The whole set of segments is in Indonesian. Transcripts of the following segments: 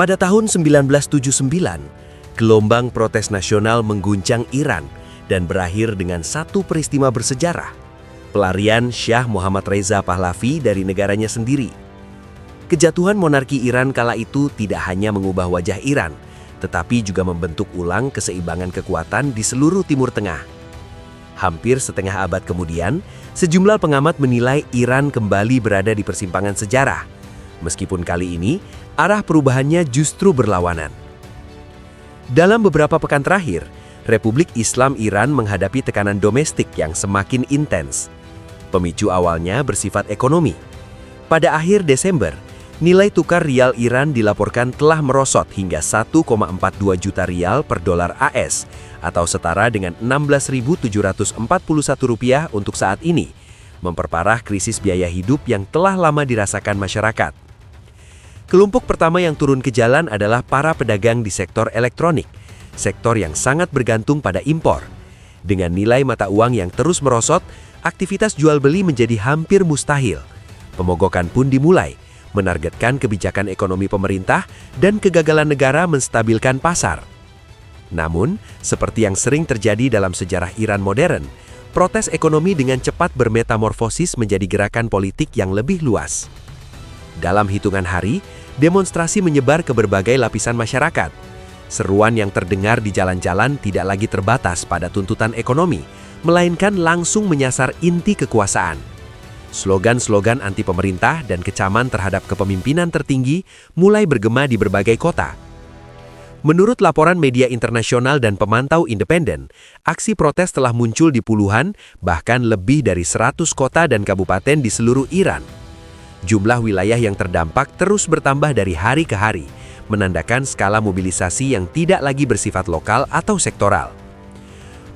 Pada tahun 1979, gelombang protes nasional mengguncang Iran dan berakhir dengan satu peristiwa bersejarah, pelarian Shah Muhammad Reza Pahlavi dari negaranya sendiri. Kejatuhan monarki Iran kala itu tidak hanya mengubah wajah Iran, tetapi juga membentuk ulang keseimbangan kekuatan di seluruh Timur Tengah. Hampir setengah abad kemudian, sejumlah pengamat menilai Iran kembali berada di persimpangan sejarah. Meskipun kali ini, arah perubahannya justru berlawanan. Dalam beberapa pekan terakhir, Republik Islam Iran menghadapi tekanan domestik yang semakin intens. Pemicu awalnya bersifat ekonomi. Pada akhir Desember, nilai tukar rial Iran dilaporkan telah merosot hingga 1,42 juta rial per dolar AS, atau setara dengan Rp16.741 untuk saat ini, memperparah krisis biaya hidup yang telah lama dirasakan masyarakat. Kelompok pertama yang turun ke jalan adalah para pedagang di sektor elektronik, sektor yang sangat bergantung pada impor. Dengan nilai mata uang yang terus merosot, aktivitas jual beli menjadi hampir mustahil. Pemogokan pun dimulai, menargetkan kebijakan ekonomi pemerintah dan kegagalan negara menstabilkan pasar. Namun, seperti yang sering terjadi dalam sejarah Iran modern, protes ekonomi dengan cepat bermetamorfosis menjadi gerakan politik yang lebih luas. Dalam hitungan hari, demonstrasi menyebar ke berbagai lapisan masyarakat. Seruan yang terdengar di jalan-jalan tidak lagi terbatas pada tuntutan ekonomi, melainkan langsung menyasar inti kekuasaan. Slogan-slogan anti pemerintah dan kecaman terhadap kepemimpinan tertinggi mulai bergema di berbagai kota. Menurut laporan media internasional dan pemantau independen, aksi protes telah muncul di puluhan, bahkan lebih dari 100 kota dan kabupaten di seluruh Iran. Jumlah wilayah yang terdampak terus bertambah dari hari ke hari, menandakan skala mobilisasi yang tidak lagi bersifat lokal atau sektoral.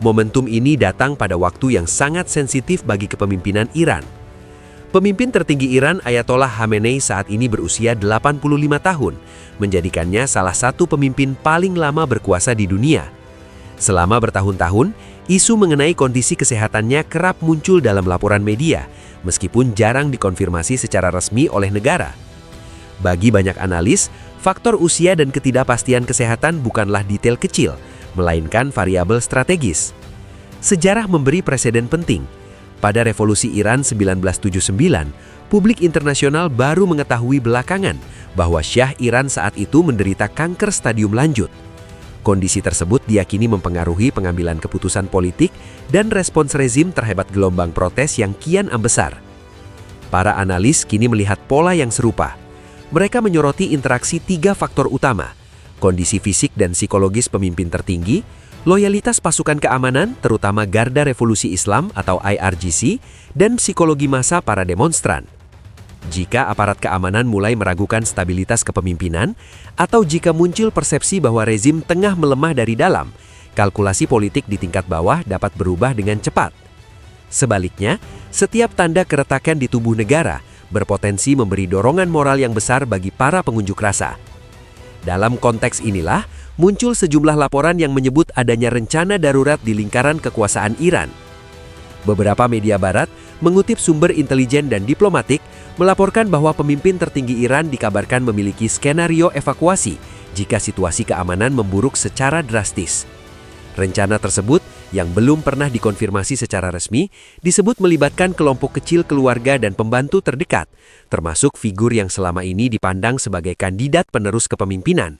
Momentum ini datang pada waktu yang sangat sensitif bagi kepemimpinan Iran. Pemimpin tertinggi Iran, Ayatollah Khamenei, saat ini berusia 85 tahun, menjadikannya salah satu pemimpin paling lama berkuasa di dunia. Selama bertahun-tahun, isu mengenai kondisi kesehatannya kerap muncul dalam laporan media, meskipun jarang dikonfirmasi secara resmi oleh negara. Bagi banyak analis, faktor usia dan ketidakpastian kesehatan bukanlah detail kecil, melainkan variabel strategis. Sejarah memberi preseden penting. Pada Revolusi Iran 1979, publik internasional baru mengetahui belakangan bahwa Syah Iran saat itu menderita kanker stadium lanjut. Kondisi tersebut diyakini mempengaruhi pengambilan keputusan politik dan respons rezim terhadap gelombang protes yang kian membesar. Para analis kini melihat pola yang serupa. Mereka menyoroti interaksi tiga faktor utama: kondisi fisik dan psikologis pemimpin tertinggi, loyalitas pasukan keamanan, terutama Garda Revolusi Islam atau IRGC, dan psikologi massa para demonstran. Jika aparat keamanan mulai meragukan stabilitas kepemimpinan, atau jika muncul persepsi bahwa rezim tengah melemah dari dalam, kalkulasi politik di tingkat bawah dapat berubah dengan cepat. Sebaliknya, setiap tanda keretakan di tubuh negara berpotensi memberi dorongan moral yang besar bagi para pengunjuk rasa. Dalam konteks inilah, muncul sejumlah laporan yang menyebut adanya rencana darurat di lingkaran kekuasaan Iran. Beberapa media barat, mengutip sumber intelijen dan diplomatik, melaporkan bahwa pemimpin tertinggi Iran dikabarkan memiliki skenario evakuasi jika situasi keamanan memburuk secara drastis. Rencana tersebut, yang belum pernah dikonfirmasi secara resmi, disebut melibatkan kelompok kecil keluarga dan pembantu terdekat, termasuk figur yang selama ini dipandang sebagai kandidat penerus kepemimpinan.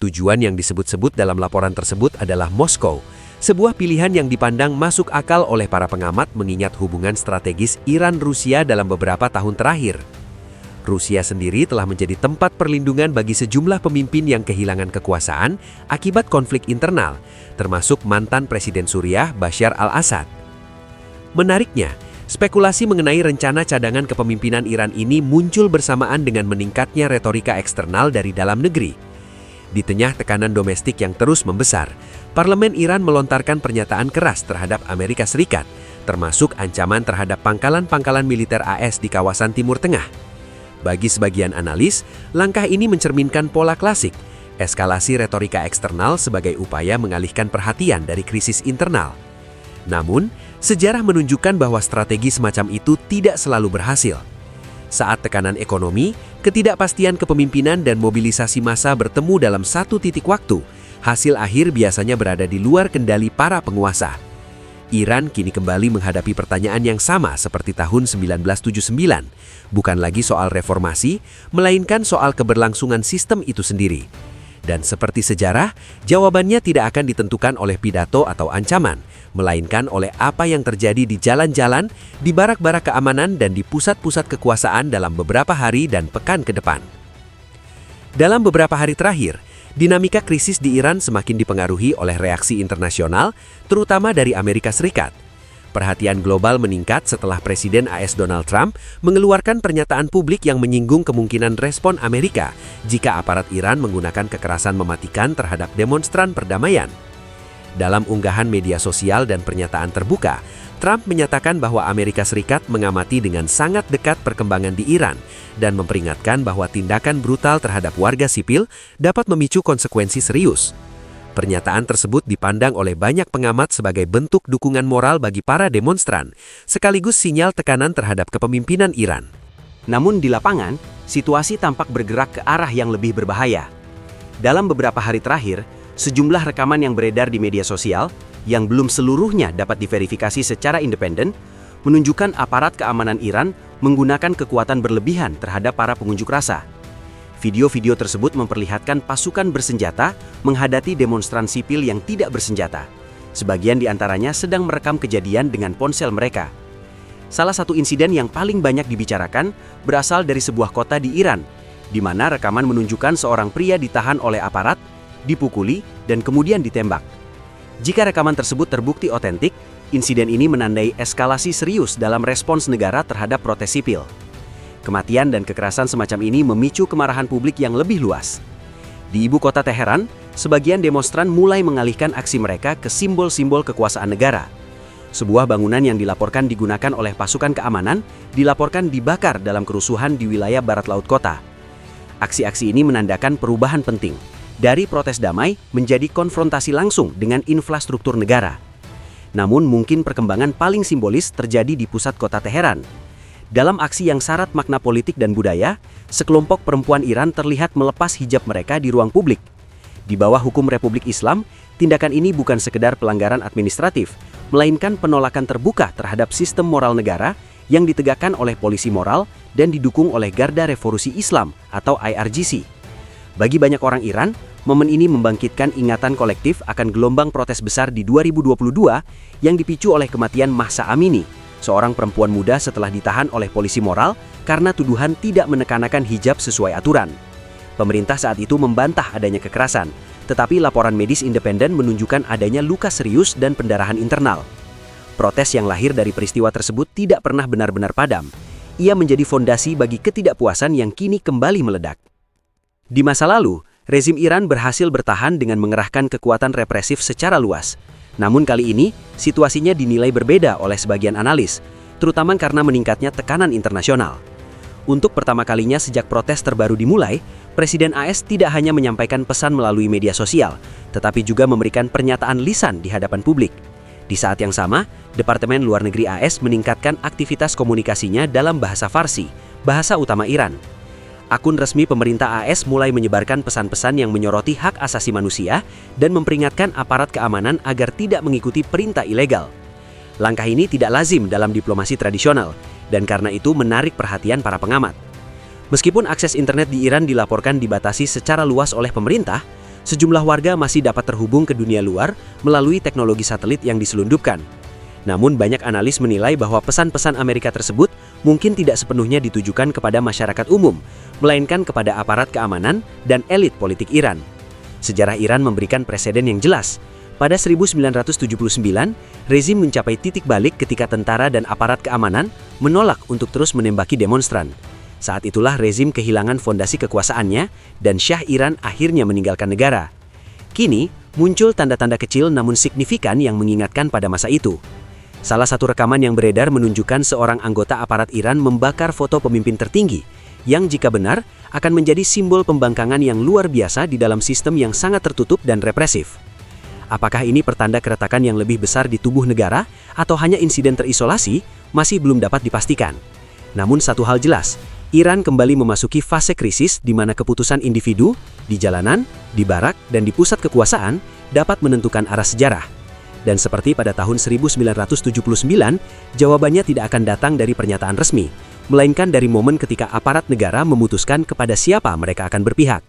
Tujuan yang disebut-sebut dalam laporan tersebut adalah Moskow, sebuah pilihan yang dipandang masuk akal oleh para pengamat mengingat hubungan strategis Iran-Rusia dalam beberapa tahun terakhir. Rusia sendiri telah menjadi tempat perlindungan bagi sejumlah pemimpin yang kehilangan kekuasaan akibat konflik internal, termasuk mantan Presiden Suriah Bashar al-Assad. Menariknya, spekulasi mengenai rencana cadangan kepemimpinan Iran ini muncul bersamaan dengan meningkatnya retorika eksternal dari dalam negeri. Di tengah tekanan domestik yang terus membesar, Parlemen Iran melontarkan pernyataan keras terhadap Amerika Serikat, termasuk ancaman terhadap pangkalan-pangkalan militer AS di kawasan Timur Tengah. Bagi sebagian analis, langkah ini mencerminkan pola klasik, eskalasi retorika eksternal sebagai upaya mengalihkan perhatian dari krisis internal. Namun, sejarah menunjukkan bahwa strategi semacam itu tidak selalu berhasil. Saat tekanan ekonomi, ketidakpastian kepemimpinan dan mobilisasi massa bertemu dalam satu titik waktu, hasil akhir biasanya berada di luar kendali para penguasa. Iran kini kembali menghadapi pertanyaan yang sama seperti tahun 1979, bukan lagi soal reformasi, melainkan soal keberlangsungan sistem itu sendiri. Dan seperti sejarah, jawabannya tidak akan ditentukan oleh pidato atau ancaman, melainkan oleh apa yang terjadi di jalan-jalan, di barak-barak keamanan, dan di pusat-pusat kekuasaan dalam beberapa hari dan pekan ke depan. Dalam beberapa hari terakhir, dinamika krisis di Iran semakin dipengaruhi oleh reaksi internasional, terutama dari Amerika Serikat. Perhatian global meningkat setelah Presiden AS Donald Trump mengeluarkan pernyataan publik yang menyinggung kemungkinan respon Amerika jika aparat Iran menggunakan kekerasan mematikan terhadap demonstran perdamaian. Dalam unggahan media sosial dan pernyataan terbuka, Trump menyatakan bahwa Amerika Serikat mengamati dengan sangat dekat perkembangan di Iran dan memperingatkan bahwa tindakan brutal terhadap warga sipil dapat memicu konsekuensi serius. Pernyataan tersebut dipandang oleh banyak pengamat sebagai bentuk dukungan moral bagi para demonstran, sekaligus sinyal tekanan terhadap kepemimpinan Iran. Namun di lapangan, situasi tampak bergerak ke arah yang lebih berbahaya. Dalam beberapa hari terakhir, sejumlah rekaman yang beredar di media sosial, yang belum seluruhnya dapat diverifikasi secara independen, menunjukkan aparat keamanan Iran menggunakan kekuatan berlebihan terhadap para pengunjuk rasa. Video-video tersebut memperlihatkan pasukan bersenjata menghadapi demonstran sipil yang tidak bersenjata. Sebagian di antaranya sedang merekam kejadian dengan ponsel mereka. Salah satu insiden yang paling banyak dibicarakan berasal dari sebuah kota di Iran, di mana rekaman menunjukkan seorang pria ditahan oleh aparat, dipukuli, dan kemudian ditembak. Jika rekaman tersebut terbukti otentik, insiden ini menandai eskalasi serius dalam respons negara terhadap protes sipil. Kematian dan kekerasan semacam ini memicu kemarahan publik yang lebih luas. Di ibu kota Teheran, sebagian demonstran mulai mengalihkan aksi mereka ke simbol-simbol kekuasaan negara. Sebuah bangunan yang dilaporkan digunakan oleh pasukan keamanan dilaporkan dibakar dalam kerusuhan di wilayah barat laut kota. Aksi-aksi ini menandakan perubahan penting, dari protes damai menjadi konfrontasi langsung dengan infrastruktur negara. Namun mungkin perkembangan paling simbolis terjadi di pusat kota Teheran. Dalam aksi yang syarat makna politik dan budaya, sekelompok perempuan Iran terlihat melepas hijab mereka di ruang publik. Di bawah hukum Republik Islam, tindakan ini bukan sekedar pelanggaran administratif, melainkan penolakan terbuka terhadap sistem moral negara yang ditegakkan oleh polisi moral dan didukung oleh Garda Revolusi Islam atau IRGC. Bagi banyak orang Iran, momen ini membangkitkan ingatan kolektif akan gelombang protes besar di 2022 yang dipicu oleh kematian Mahsa Amini, seorang perempuan muda setelah ditahan oleh polisi moral karena tuduhan tidak menekankan hijab sesuai aturan. Pemerintah saat itu membantah adanya kekerasan, tetapi laporan medis independen menunjukkan adanya luka serius dan pendarahan internal. Protes yang lahir dari peristiwa tersebut tidak pernah benar-benar padam. Ia menjadi fondasi bagi ketidakpuasan yang kini kembali meledak. Di masa lalu, rezim Iran berhasil bertahan dengan mengerahkan kekuatan represif secara luas. Namun kali ini, situasinya dinilai berbeda oleh sebagian analis, terutama karena meningkatnya tekanan internasional. Untuk pertama kalinya sejak protes terbaru dimulai, Presiden AS tidak hanya menyampaikan pesan melalui media sosial, tetapi juga memberikan pernyataan lisan di hadapan publik. Di saat yang sama, Departemen Luar Negeri AS meningkatkan aktivitas komunikasinya dalam bahasa Farsi, bahasa utama Iran. Akun resmi pemerintah AS mulai menyebarkan pesan-pesan yang menyoroti hak asasi manusia dan memperingatkan aparat keamanan agar tidak mengikuti perintah ilegal. Langkah ini tidak lazim dalam diplomasi tradisional, dan karena itu menarik perhatian para pengamat. Meskipun akses internet di Iran dilaporkan dibatasi secara luas oleh pemerintah, sejumlah warga masih dapat terhubung ke dunia luar melalui teknologi satelit yang diselundupkan. Namun banyak analis menilai bahwa pesan-pesan Amerika tersebut mungkin tidak sepenuhnya ditujukan kepada masyarakat umum, melainkan kepada aparat keamanan dan elit politik Iran. Sejarah Iran memberikan preseden yang jelas. Pada 1979, rezim mencapai titik balik ketika tentara dan aparat keamanan menolak untuk terus menembaki demonstran. Saat itulah rezim kehilangan fondasi kekuasaannya dan Syah Iran akhirnya meninggalkan negara. Kini, muncul tanda-tanda kecil namun signifikan yang mengingatkan pada masa itu. Salah satu rekaman yang beredar menunjukkan seorang anggota aparat Iran membakar foto pemimpin tertinggi, yang jika benar akan menjadi simbol pembangkangan yang luar biasa di dalam sistem yang sangat tertutup dan represif. Apakah ini pertanda keretakan yang lebih besar di tubuh negara atau hanya insiden terisolasi, masih belum dapat dipastikan. Namun satu hal jelas, Iran kembali memasuki fase krisis di mana keputusan individu, di jalanan, di barak, dan di pusat kekuasaan dapat menentukan arah sejarah. Dan seperti pada tahun 1979, jawabannya tidak akan datang dari pernyataan resmi, melainkan dari momen ketika aparat negara memutuskan kepada siapa mereka akan berpihak.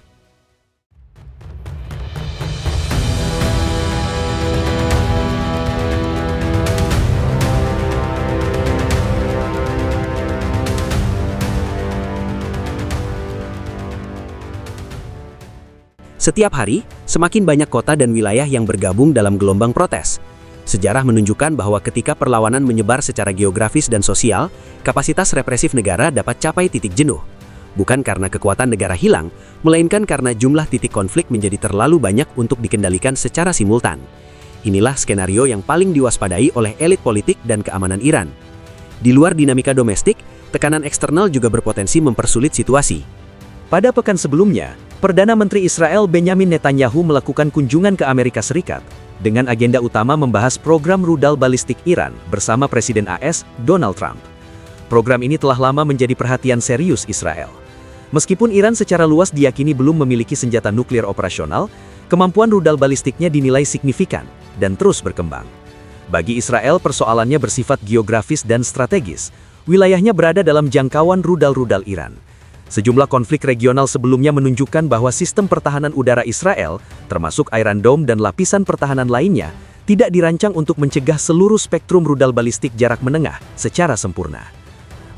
Setiap hari, semakin banyak kota dan wilayah yang bergabung dalam gelombang protes. Sejarah menunjukkan bahwa ketika perlawanan menyebar secara geografis dan sosial, kapasitas represif negara dapat capai titik jenuh. Bukan karena kekuatan negara hilang, melainkan karena jumlah titik konflik menjadi terlalu banyak untuk dikendalikan secara simultan. Inilah skenario yang paling diwaspadai oleh elit politik dan keamanan Iran. Di luar dinamika domestik, tekanan eksternal juga berpotensi mempersulit situasi. Pada pekan sebelumnya, Perdana Menteri Israel Benjamin Netanyahu melakukan kunjungan ke Amerika Serikat dengan agenda utama membahas program rudal balistik Iran bersama Presiden AS Donald Trump. Program ini telah lama menjadi perhatian serius Israel. Meskipun Iran secara luas diyakini belum memiliki senjata nuklir operasional, kemampuan rudal balistiknya dinilai signifikan dan terus berkembang. Bagi Israel, persoalannya bersifat geografis dan strategis. Wilayahnya berada dalam jangkauan rudal-rudal Iran. Sejumlah konflik regional sebelumnya menunjukkan bahwa sistem pertahanan udara Israel, termasuk Iron Dome dan lapisan pertahanan lainnya, tidak dirancang untuk mencegah seluruh spektrum rudal balistik jarak menengah secara sempurna.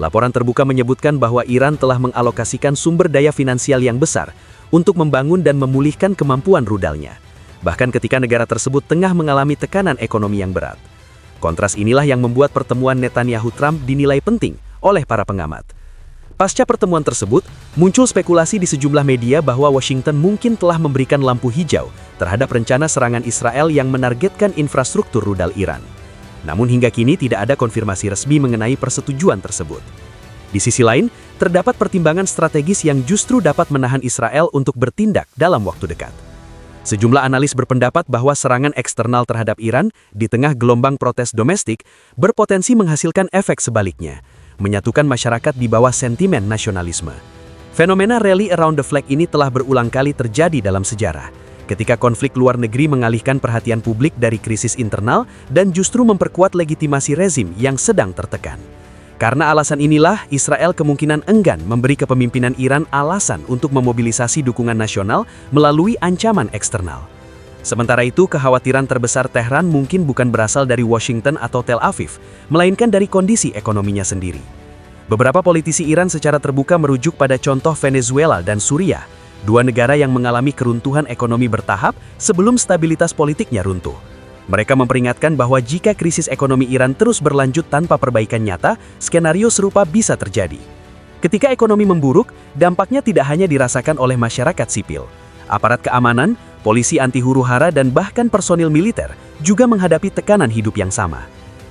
Laporan terbuka menyebutkan bahwa Iran telah mengalokasikan sumber daya finansial yang besar untuk membangun dan memulihkan kemampuan rudalnya, bahkan ketika negara tersebut tengah mengalami tekanan ekonomi yang berat. Kontras inilah yang membuat pertemuan Netanyahu-Trump dinilai penting oleh para pengamat. Pasca pertemuan tersebut, muncul spekulasi di sejumlah media bahwa Washington mungkin telah memberikan lampu hijau terhadap rencana serangan Israel yang menargetkan infrastruktur rudal Iran. Namun hingga kini tidak ada konfirmasi resmi mengenai persetujuan tersebut. Di sisi lain, terdapat pertimbangan strategis yang justru dapat menahan Israel untuk bertindak dalam waktu dekat. Sejumlah analis berpendapat bahwa serangan eksternal terhadap Iran di tengah gelombang protes domestik berpotensi menghasilkan efek sebaliknya, menyatukan masyarakat di bawah sentimen nasionalisme. Fenomena rally around the flag ini telah berulang kali terjadi dalam sejarah, ketika konflik luar negeri mengalihkan perhatian publik dari krisis internal dan justru memperkuat legitimasi rezim yang sedang tertekan. Karena alasan inilah, Israel kemungkinan enggan memberi kepemimpinan Iran alasan untuk memobilisasi dukungan nasional melalui ancaman eksternal. Sementara itu, kekhawatiran terbesar Tehran mungkin bukan berasal dari Washington atau Tel Aviv, melainkan dari kondisi ekonominya sendiri. Beberapa politisi Iran secara terbuka merujuk pada contoh Venezuela dan Suriah, dua negara yang mengalami keruntuhan ekonomi bertahap sebelum stabilitas politiknya runtuh. Mereka memperingatkan bahwa jika krisis ekonomi Iran terus berlanjut tanpa perbaikan nyata, skenario serupa bisa terjadi. Ketika ekonomi memburuk, dampaknya tidak hanya dirasakan oleh masyarakat sipil. Aparat keamanan, polisi anti huru-hara dan bahkan personil militer juga menghadapi tekanan hidup yang sama.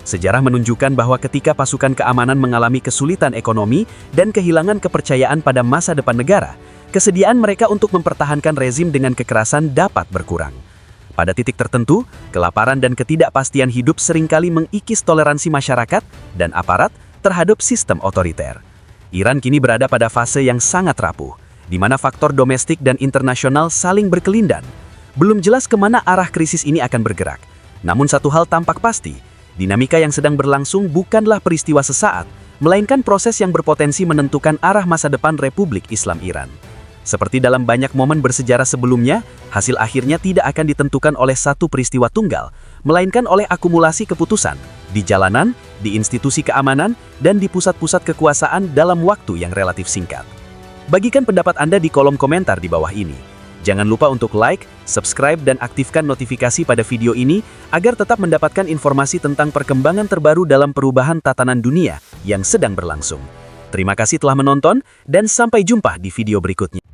Sejarah menunjukkan bahwa ketika pasukan keamanan mengalami kesulitan ekonomi dan kehilangan kepercayaan pada masa depan negara, kesediaan mereka untuk mempertahankan rezim dengan kekerasan dapat berkurang. Pada titik tertentu, kelaparan dan ketidakpastian hidup seringkali mengikis toleransi masyarakat dan aparat terhadap sistem otoriter. Iran kini berada pada fase yang sangat rapuh, di mana faktor domestik dan internasional saling berkelindan. Belum jelas kemana arah krisis ini akan bergerak. Namun satu hal tampak pasti, dinamika yang sedang berlangsung bukanlah peristiwa sesaat, melainkan proses yang berpotensi menentukan arah masa depan Republik Islam Iran. Seperti dalam banyak momen bersejarah sebelumnya, hasil akhirnya tidak akan ditentukan oleh satu peristiwa tunggal, melainkan oleh akumulasi keputusan di jalanan, di institusi keamanan, dan di pusat-pusat kekuasaan dalam waktu yang relatif singkat. Bagikan pendapat Anda di kolom komentar di bawah ini. Jangan lupa untuk like, subscribe, dan aktifkan notifikasi pada video ini agar tetap mendapatkan informasi tentang perkembangan terbaru dalam perubahan tatanan dunia yang sedang berlangsung. Terima kasih telah menonton, dan sampai jumpa di video berikutnya.